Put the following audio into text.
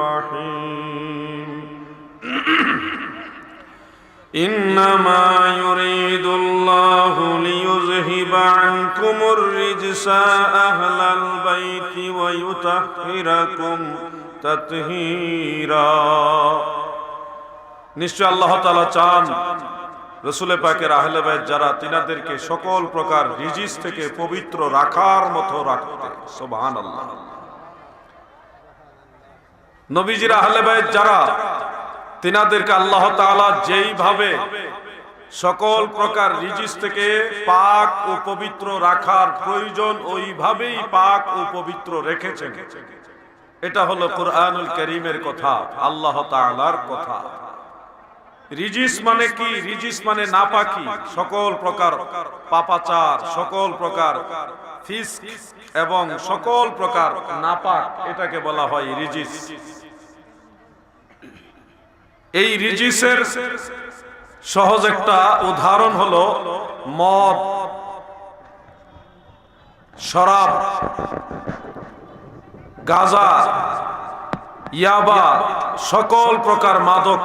الرحيم إنما يريد الله ليذهب عنكم الرجس أهل البيت ويطهركم تطهيرا নিশ্চয় আল্লাহ তাআলা চান রাসূল পাকের আহলে বাইত যারা তিনাদেরকে সকল প্রকার রিজিস থেকে পবিত্র রাখার মতো রাখতে। সুবহানাল্লাহ। নবীজির আহলে বাইত যারা তিনাদেরকে আল্লাহ তাআলা যেইভাবে সকল প্রকার রিজিস থেকে পাক ও পবিত্র রাখার প্রয়োজন ওইভাবেই পাক ও পবিত্র রেখেছেন। এটা হলো কুরআনুল কারীমের কথা, আল্লাহ তাআলার কথা। রিজিস মানে কি? রিজিস মানে নাপাকি, সকল প্রকার পাপাচার, সকল প্রকার ফিস্ক এবং সকল প্রকার নাপাক, এটাকে বলা হয় রিজিস। এই রিজিসের সহজ একটা উদাহরণ হলো মদ, শরাব, গাঁজা, ইয়াবা, সকল প্রকার মাদক।